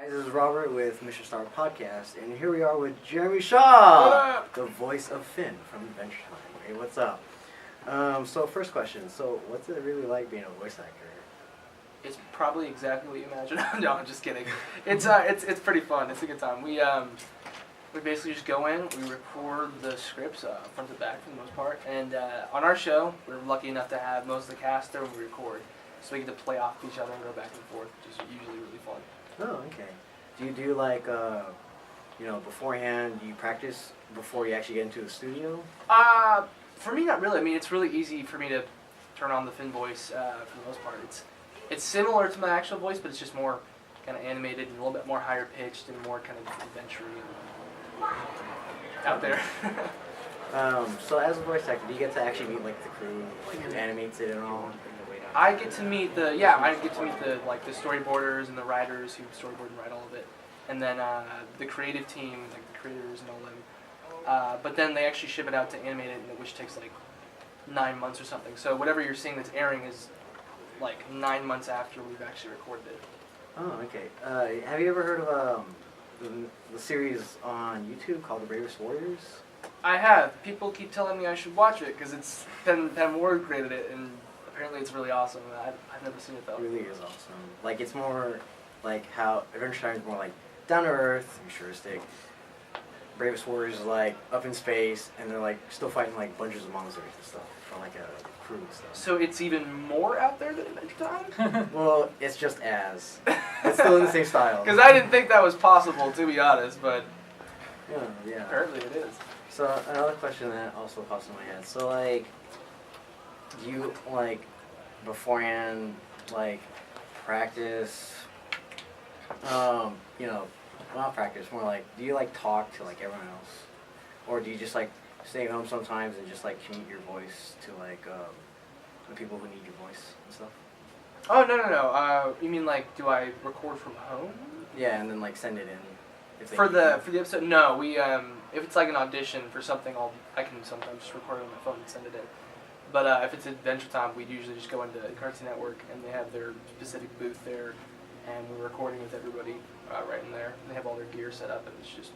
This is Robert with Mr. Star Podcast, and here we are with Jeremy Shada, the voice of Finn from Adventure Time. Hey, what's up? So first question, so what's it really like being a voice actor? It's probably exactly what you imagine. No, I'm just kidding. It's pretty fun. It's a good time. We basically just go in, we record the scripts front to back for the most part, and on our show, we're lucky enough to have most of the cast there when we record, so we get to play off each other and go back and forth, which is usually really fun. Oh, okay. Do you do like, beforehand, do you practice before you actually get into the studio? For me, not really. I mean, it's really easy for me to turn on the Finn voice for the most part. It's similar to my actual voice, but it's just more kind of animated and a little bit more higher pitched and more kind of adventure-y and out there. So as a voice actor, do you get to actually meet like the crew, like who animates it and all? I get to meet the storyboarders and the writers who storyboard and write all of it, and then the creative team, like the creators and all them. But then they actually ship it out to animate it, which takes like 9 months or something. So whatever you're seeing that's airing is like 9 months after we've actually recorded it. Oh, okay. Have you ever heard of the series on YouTube called The Bravest Warriors? I have. People keep telling me I should watch it because it's Penn Ward created it, and apparently it's really awesome. I've never seen it though. It really is awesome. Like it's more like how Adventure Time is more like down to earth, futuristic. Bravest Warriors is like up in space, and they're like still fighting like bunches of monsters and stuff from like a crew and stuff. So it's even more out there than Adventure Time? Well, it's just as. It's still in the same style. Because I didn't think that was possible, to be honest, but yeah. Apparently it is. So another question that also pops in my head. So like, do you like beforehand like practice? Not practice. More like, do you like talk to like everyone else, or do you just like stay home sometimes and just like commute your voice to like the people who need your voice and stuff? Oh no. You mean like, do I record from home? Yeah, and then like send it in. For the episode, no. We if it's like an audition for something, I can sometimes just record it on my phone and send it in. But if it's Adventure Time, we usually just go into Cartoon Network and they have their specific booth there, and we're recording with everybody right in there. And they have all their gear set up, and it's just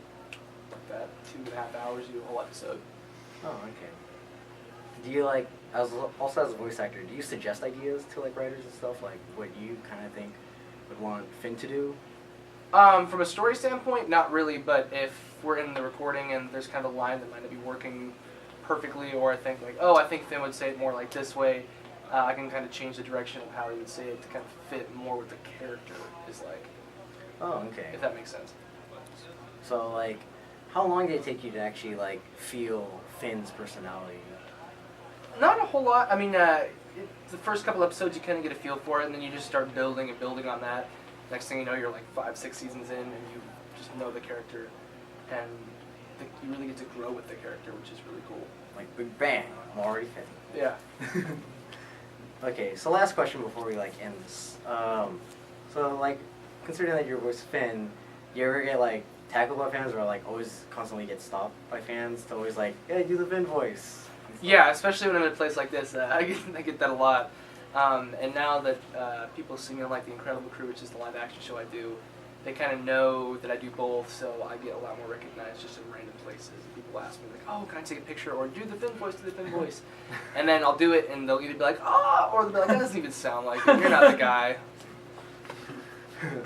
like that 2.5 hours, you do a whole episode. Oh, okay. Do you like, also as a voice actor, do you suggest ideas to like writers and stuff, like what you kind of think would want Finn to do? From a story standpoint, not really, but if we're in the recording and there's kind of a line that might not be working perfectly, or I think like, I think Finn would say it more like this way, I can kind of change the direction of how he would say it to kind of fit more with the character is like. Oh, okay. If that makes sense. So like, how long did it take you to actually like feel Finn's personality? Not a whole lot. I mean, the first couple episodes you kind of get a feel for it, and then you just start building and building on that. Next thing you know, you're like 5-6 seasons in, and you just know the character, and you really get to grow with the character, which is really cool. Like, big bang, I'm already Finn. Yeah. Okay, so last question before we like end this. So like, considering that you're voice Finn, do you ever get like tackled by fans, or like always constantly get stopped by fans to always like, yeah, do the Finn voice? Yeah, especially when I'm in a place like this, I get that a lot. And now that people see me on like The Incredible Crew, which is the live action show I do, they kind of know that I do both, so I get a lot more recognized just in random places. People ask me like, oh, can I take a picture, or do the Finn voice, and then I'll do it, and they'll either be like, oh, or they'll be like, that doesn't even sound like it, you're not the guy.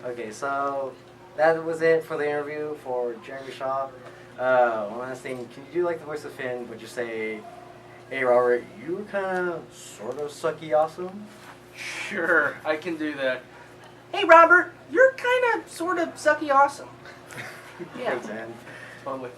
Okay, so that was it for the interview for Jeremy Shaw. One last thing, can you do like the voice of Finn, but just say, hey Robert, you were kind of, sort of sucky awesome? Sure, I can do that. Hey Robert, you're kind of, sort of sucky awesome. Yeah. Thanks, man. Totally.